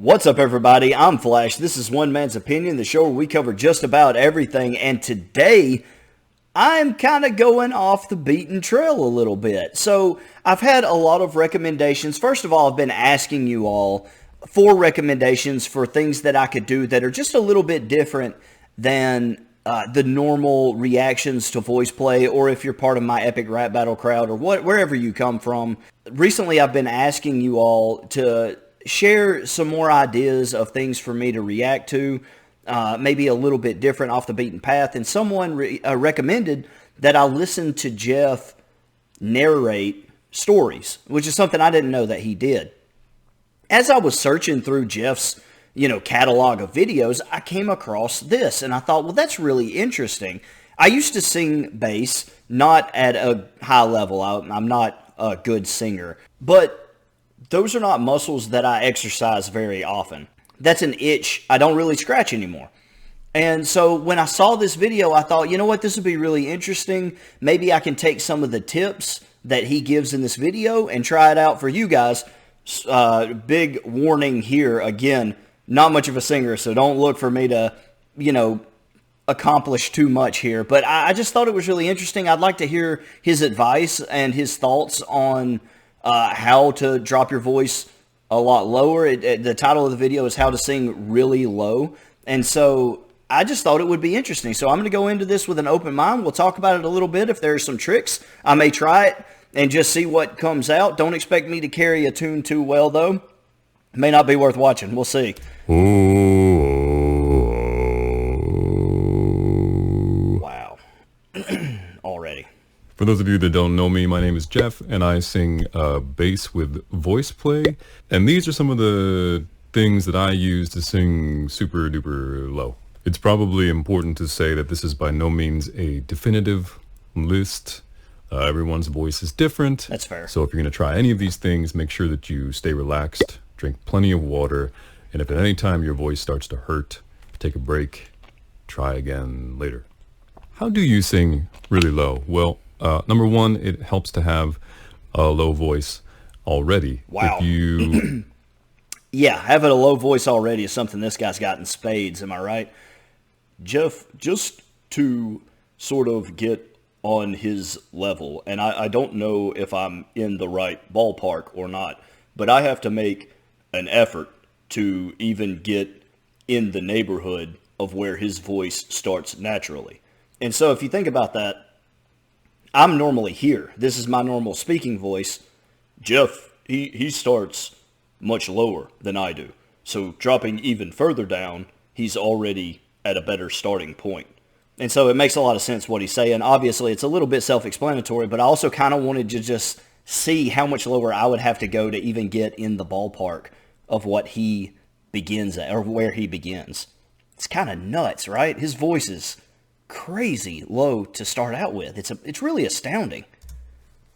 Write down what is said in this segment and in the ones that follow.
What's up, everybody? I'm Flash. This is One Man's Opinion, the show where we cover just about everything. And today, I'm kind of going off the beaten trail a little bit. So, I've had a lot of recommendations. First of all, I've been asking you all for recommendations for things that I could do that are just a little bit different than the normal reactions to voice play, or if you're part of my epic rap battle crowd, or wherever you come from. Recently, I've been asking you all to share some more ideas of things for me to react to, maybe a little bit different off the beaten path. And someone recommended that I listen to Geoff narrate stories, which is something I didn't know that he did. As I was searching through Geoff's, catalog of videos, I came across this, and I thought, well, that's really interesting. I used to sing bass, not at a high level. I'm not a good singer, but those are not muscles that I exercise very often. That's an itch I don't really scratch anymore. And so when I saw this video, I thought, you know what, this would be really interesting. Maybe I can take some of the tips that he gives in this video and try it out for you guys. Big warning here, again, not much of a singer, so don't look for me to, accomplish too much here. But I just thought it was really interesting. I'd like to hear his advice and his thoughts on how to drop your voice a lot lower. The title of the video is How to Sing Really Low. And so I just thought it would be interesting. So I'm going to go into this with an open mind. We'll talk about it a little bit. If there's some tricks, I may try it and just see what comes out. Don't expect me to carry a tune too well, though. It may not be worth watching. We'll see. Wow. Already. For those of you that don't know me, my name is Geoff, and I sing bass with voice play. And these are some of the things that I use to sing super duper low. It's probably important to say that this is by no means a definitive list. Everyone's voice is different. That's fair. So if you're going to try any of these things, make sure that you stay relaxed, drink plenty of water, and if at any time your voice starts to hurt, take a break, try again later. How do you sing really low? Well, number one, it helps to have a low voice already. Wow. If you... Yeah, having a low voice already is something this guy's got in spades, am I right? Geoff, just to sort of get on his level, and I don't know if I'm in the right ballpark or not, but I have to make an effort to even get in the neighborhood of where his voice starts naturally. And so if you think about that, I'm normally here. This is my normal speaking voice. Geoff, he starts much lower than I do. So dropping even further down, he's already at a better starting point. And so it makes a lot of sense what he's saying. Obviously, it's a little bit self-explanatory, but I also kind of wanted to just see how much lower I would have to go to even get in the ballpark of what he begins at, or where he begins. It's kind of nuts, right? His voice is crazy low to start out with. It's really astounding.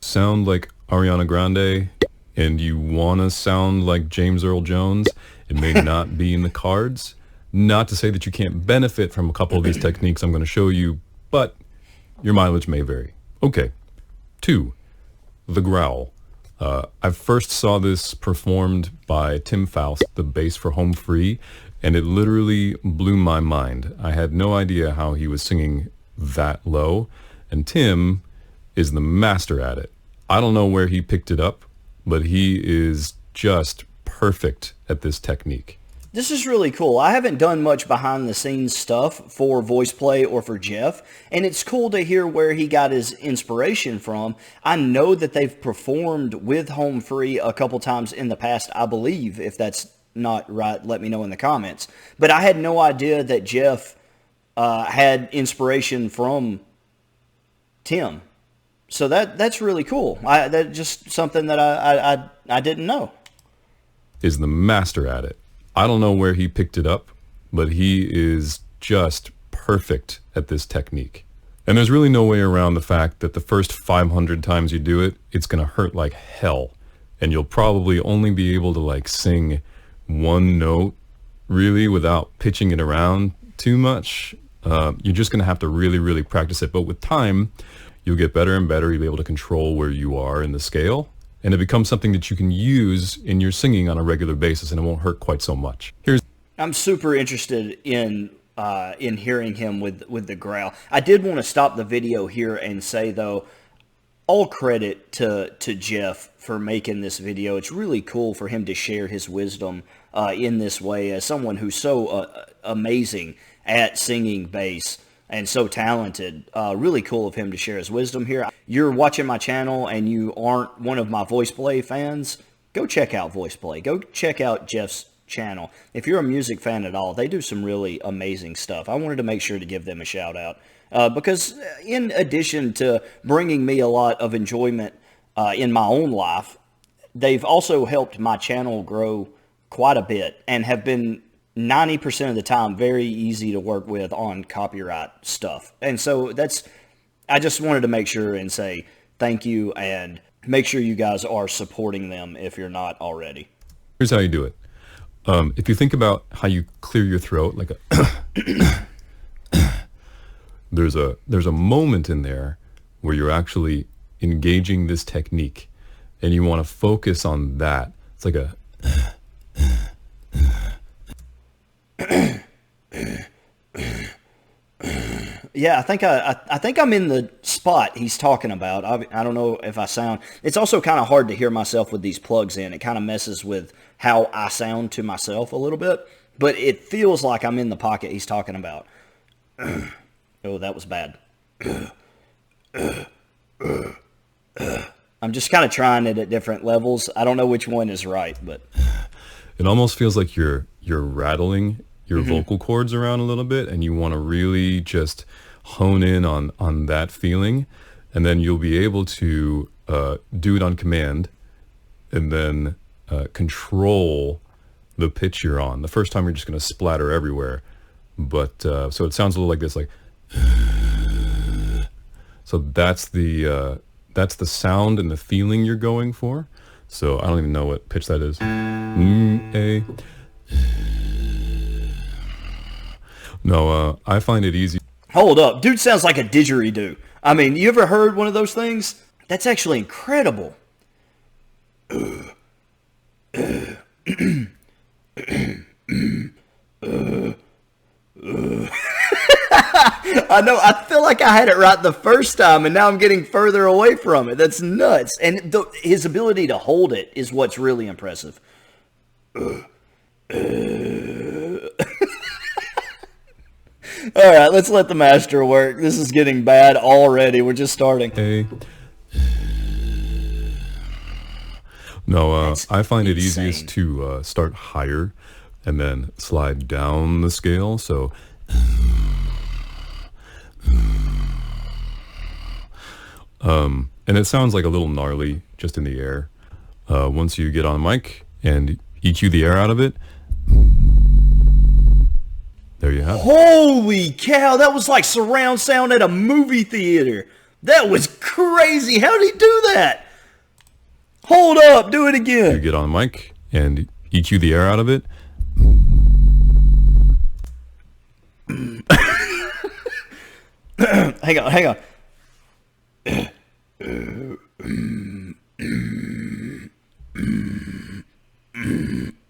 sound like Ariana Grande and you want to sound like James Earl Jones, it may not be in the cards. Not to say that you can't benefit from a couple of these techniques I'm going to show you, but your mileage may vary. Okay. 2, the growl. I first saw this performed by Tim Faust, the bass for Home Free, and it literally blew my mind. I had no idea how he was singing that low, and Tim is the master at it. I don't know where he picked it up, but he is just perfect at this technique. This is really cool. I haven't done much behind the scenes stuff for voice play or for Geoff, and it's cool to hear where he got his inspiration from. I know that they've performed with Home Free a couple times in the past, I believe. If that's not right, let me know in the comments. But I had no idea that Geoff had inspiration from Tim. So that's really cool. That's just something that I didn't know. Is the master at it. I don't know where he picked it up, but he is just perfect at this technique. And there's really no way around the fact that the first 500 times you do it, it's going to hurt like hell. And you'll probably only be able to sing one note really without pitching it around too much. You're just going to have to really, really practice it. But with time, you'll get better and better. You'll be able to control where you are in the scale. and it becomes something that you can use in your singing on a regular basis, and it won't hurt quite so much. I'm super interested in hearing him with the growl. I did want to stop the video here and say, though, all credit to Geoff for making this video. It's really cool for him to share his wisdom in this way as someone who's so amazing at singing bass and so talented. Really cool of him to share his wisdom here. You're watching my channel and you aren't one of my VoicePlay fans, go check out VoicePlay. Go check out Geoff's channel. If you're a music fan at all, they do some really amazing stuff. I wanted to make sure to give them a shout out because in addition to bringing me a lot of enjoyment in my own life, they've also helped my channel grow quite a bit and have been 90% of the time very easy to work with on copyright stuff. And so I just wanted to make sure and say thank you, and make sure you guys are supporting them if you're not already. Here's how you do it. If you think about how you clear your throat, like there's a moment in there where you're actually engaging this technique, and you want to focus on that. It's like a yeah, I think I'm in the spot he's talking about. I don't know if I sound. It's also kind of hard to hear myself with these plugs in. It kind of messes with how I sound to myself a little bit, but it feels like I'm in the pocket he's talking about. Oh, that was bad. I'm just kind of trying it at different levels. I don't know which one is right, but it almost feels like you're rattling your vocal cords around a little bit, and you want to really just hone in on that feeling, and then you'll be able to do it on command, and then control the pitch you're on. The first time you're just going to splatter everywhere, but so it sounds a little like this, like so that's the sound and the feeling you're going for. So I don't even know what pitch that is. No, I find it easy. Hold up. Dude sounds like a didgeridoo. I mean, you ever heard one of those things? That's actually incredible. I know. I feel like I had it right the first time, and now I'm getting further away from it. That's nuts. And his ability to hold it is what's really impressive. All right, let's let the master work. This is getting bad already. We're just starting. Hey. No, I find it insane. easiest to start higher and then slide down the scale. So, and it sounds like a little gnarly just in the air. Once you get on mic and EQ the air out of it, there you have it. Holy cow, that was like surround sound at a movie theater. That was crazy. How did he do that? Hold up, do it again. You get on mic and EQ the air out of it. Hang on.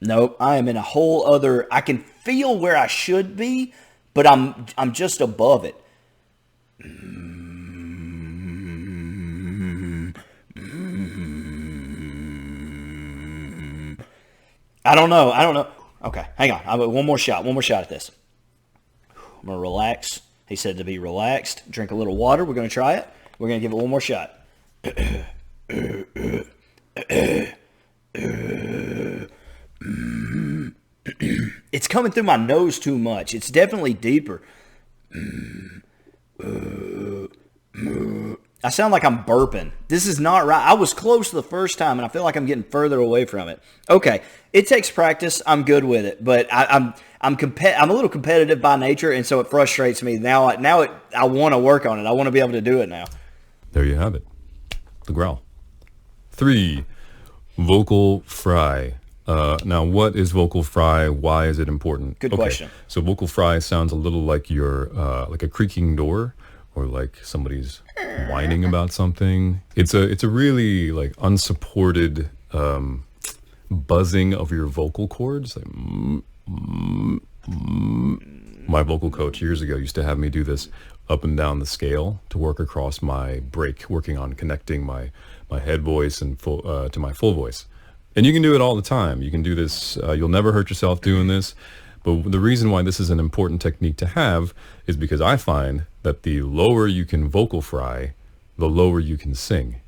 Nope, I am in a whole other. I can feel where I should be, but I'm just above it. I don't know. Okay, hang on. One more shot at this. I'm gonna relax. He said to be relaxed. Drink a little water. We're gonna try it. We're gonna give it one more shot. It's coming through my nose too much. It's definitely deeper. I sound like I'm burping. This is not right. I was close the first time, and I feel like I'm getting further away from it. Okay, it takes practice. I'm good with it, but I'm a little competitive by nature, and so it frustrates me. Now I want to work on it. I want to be able to do it now. There you have it. The growl. 3, vocal fry. Now, what is vocal fry? Why is it important? Good question. So vocal fry sounds a little like your like a creaking door, or like somebody's whining about something. It's a really like unsupported buzzing of your vocal cords. Like, my vocal coach years ago used to have me do this up and down the scale to work across my break, working on connecting my head voice and to my full voice. And you can do it all the time. You can do this. You'll never hurt yourself doing this. But the reason why this is an important technique to have is because I find that the lower you can vocal fry, the lower you can sing.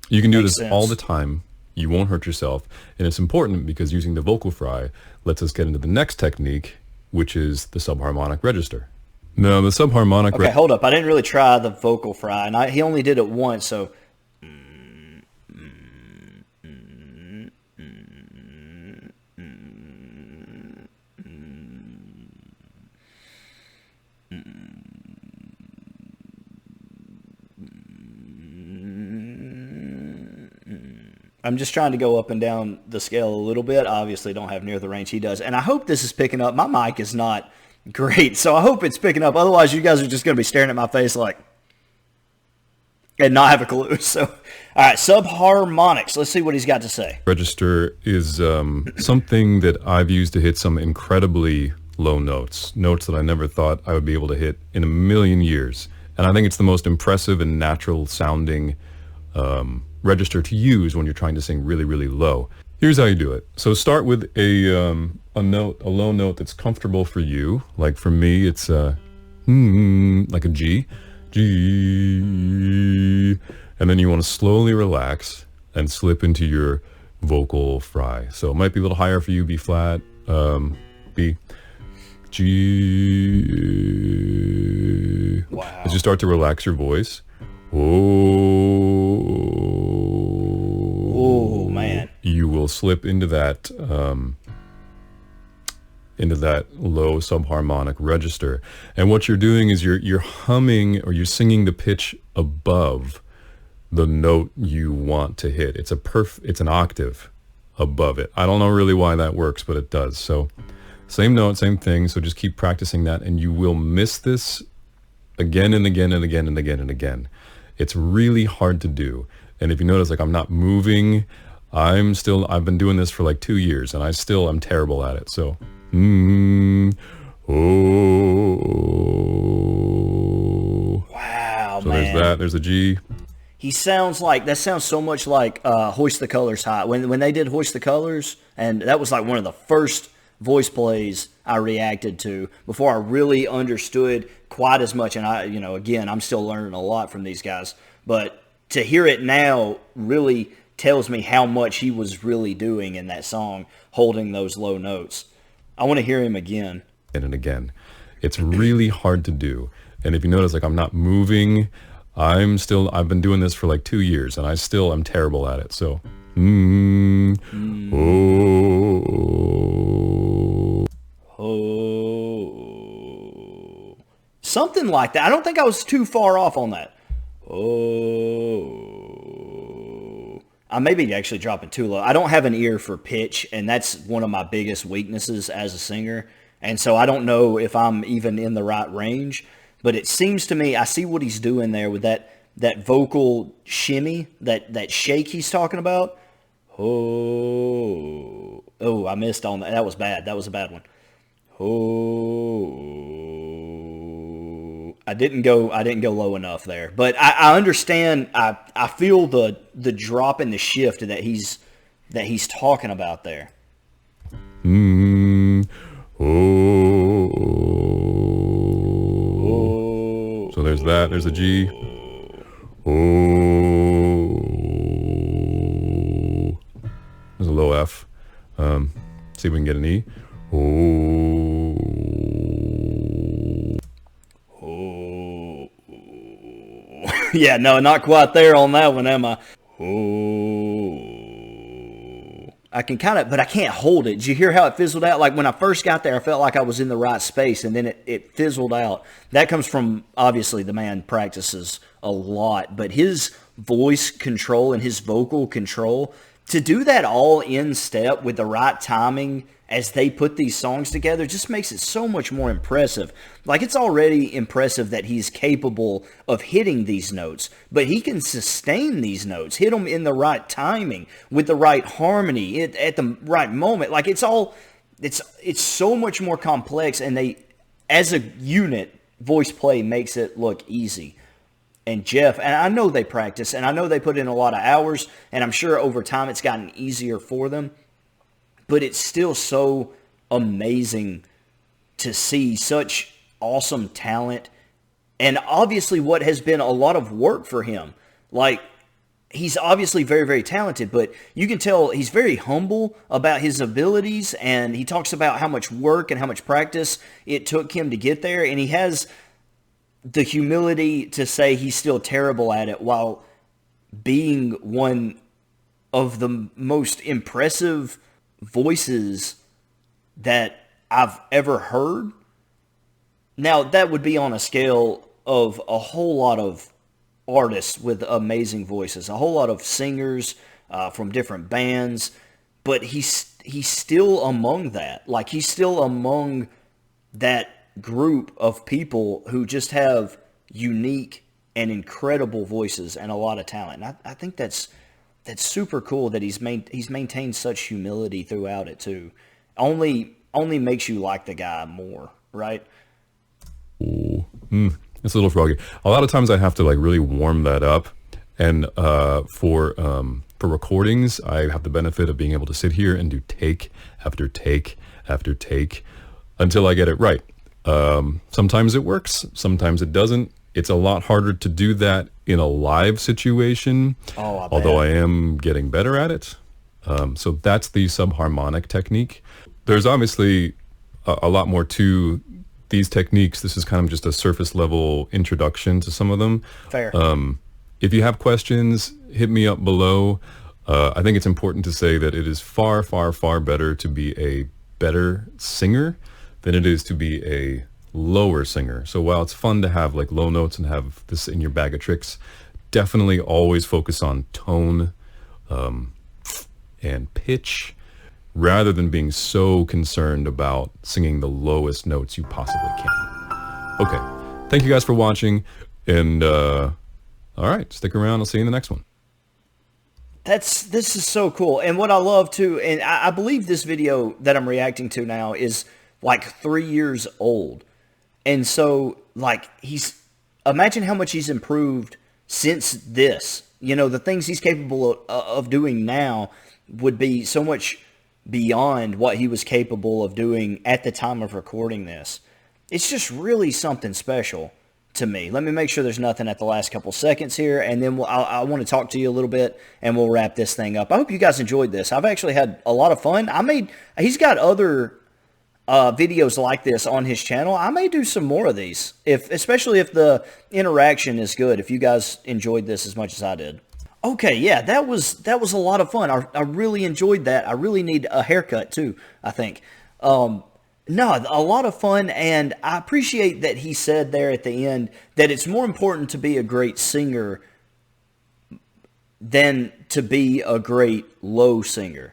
You can do this all the time. You won't hurt yourself. And it's important because using the vocal fry lets us get into the next technique, which is the subharmonic register. Now, the subharmonic... Okay, hold up. I didn't really try the vocal fry, and he only did it once, so... I'm just trying to go up and down the scale a little bit. Obviously, don't have near the range he does. And I hope this is picking up. My mic is not great, so I hope it's picking up. Otherwise, you guys are just going to be staring at my face like, and not have a clue. So, all right, subharmonics. Let's see what he's got to say. Register is something that I've used to hit some incredibly low notes that I never thought I would be able to hit in a million years. And I think it's the most impressive and natural sounding register to use when you're trying to sing really, really low. Here's how you do it. So start with a low note that's comfortable for you. Like for me, it's like a G, and then you want to slowly relax and slip into your vocal fry. So it might be a little higher for you, B flat, B, G. Wow. As you start to relax your voice, oh man, you will slip into that low subharmonic register. And what you're doing is you're humming, or you're singing the pitch above the note you want to hit. It's an octave above it. I don't know really why that works, but it does. So same note, same thing. So just keep practicing that, and you will miss this again and again and again and again and again. It's really hard to do. And if you notice, like, I'm not moving, I've been doing this for like 2 years, and I'm terrible at it. So, wow, so man. there's a G. That sounds so much like Hoist the Colors High. When they did Hoist the Colors, and that was like one of the first voice plays I reacted to before I really understood quite as much. And again, I'm still learning a lot from these guys, but to hear it now really tells me how much he was really doing in that song, holding those low notes. I want to hear him again. And again. It's really hard to do. And if you notice, like, I'm not moving, I've been doing this for like 2 years, and I'm terrible at it. So, something like that. I don't think I was too far off on that. I may be actually dropping too low. I don't have an ear for pitch, and that's one of my biggest weaknesses as a singer. And so I don't know if I'm even in the right range, but it seems to me I see what he's doing there with that vocal shimmy, that shake he's talking about. I missed on that. That was bad. That was a bad one. I didn't go low enough there, but I understand. I feel the drop in the shift that he's talking about there. So there's that. There's a G. There's a low F. See if we can get an E. Yeah, no, not quite there on that one, am I? I can kind of, but I can't hold it. Did you hear how it fizzled out? Like when I first got there, I felt like I was in the right space, and then it fizzled out. That comes from, obviously, the man practices a lot, but his voice control and his vocal control to do that all in step with the right timing as they put these songs together just makes it so much more impressive. Like, it's already impressive that he's capable of hitting these notes, but he can sustain these notes, hit them in the right timing, with the right harmony, at the right moment. Like, it's so much more complex, and they, as a unit, voice play makes it look easy. And Geoff, and I know they practice, and I know they put in a lot of hours, and I'm sure over time it's gotten easier for them, but it's still so amazing to see such awesome talent, and obviously what has been a lot of work for him. Like, he's obviously very, very talented, but you can tell he's very humble about his abilities, and he talks about how much work and how much practice it took him to get there, and he has the humility to say he's still terrible at it while being one of the most impressive voices that I've ever heard. Now, that would be on a scale of a whole lot of artists with amazing voices, a whole lot of singers from different bands, but he's still among that. Like, he's still among that group of people who just have unique and incredible voices and a lot of talent. And I think that's super cool that he's maintained such humility throughout it too. Only makes you like the guy more, right? Ooh, it's a little froggy. A lot of times I have to like really warm that up, and for recordings, I have the benefit of being able to sit here and do take after take after take until I get it right. Sometimes it works, sometimes it doesn't. It's a lot harder to do that in a live situation, although I am getting better at it. So that's the subharmonic technique. There's obviously a lot more to these techniques. This is kind of just a surface level introduction to some of them. Fair. If you have questions, hit me up below. I think it's important to say that it is far, far, far better to be a better singer than it is to be a lower singer. So while it's fun to have like low notes and have this in your bag of tricks, definitely always focus on tone and pitch rather than being so concerned about singing the lowest notes you possibly can. Okay, thank you guys for watching, and all right, stick around. I'll see you in the next one. This is so cool. And what I love too, and I believe this video that I'm reacting to now is like 3 years old. And so, like, imagine how much he's improved since this. You know, the things he's capable of doing now would be so much beyond what he was capable of doing at the time of recording this. It's just really something special to me. Let me make sure there's nothing at the last couple seconds here, and then I want to talk to you a little bit, and we'll wrap this thing up. I hope you guys enjoyed this. I've actually had a lot of fun. He's got other videos like this on his channel. I may do some more of these, especially if the interaction is good, if you guys enjoyed this as much as I did. Okay, yeah, that was a lot of fun. I really enjoyed that. I really need a haircut too, I think. No, a lot of fun, and I appreciate that he said there at the end that it's more important to be a great singer than to be a great low singer.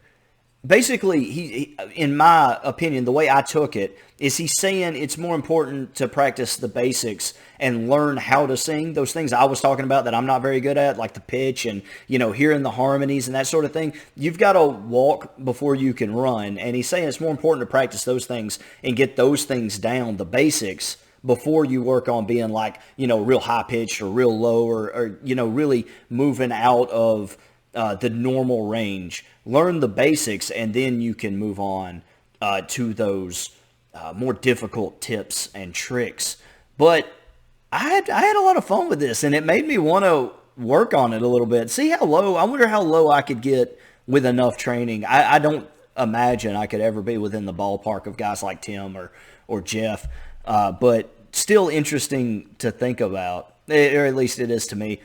Basically, he, in my opinion, the way I took it, is he's saying it's more important to practice the basics and learn how to sing. Those things I was talking about that I'm not very good at, like the pitch and, you know, hearing the harmonies and that sort of thing. You've got to walk before you can run. And he's saying it's more important to practice those things and get those things down, the basics, before you work on being like, you know, real high pitched or real low or you know, really moving out of the normal range. Learn the basics, and then you can move on to those more difficult tips and tricks. But I had a lot of fun with this, and it made me want to work on it a little bit. See how low, I wonder how low I could get with enough training. I don't imagine I could ever be within the ballpark of guys like Tim or Geoff, but still interesting to think about, or at least it is to me.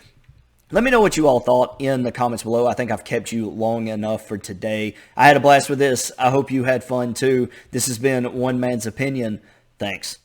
Let me know what you all thought in the comments below. I think I've kept you long enough for today. I had a blast with this. I hope you had fun too. This has been One Man's Opinion. Thanks.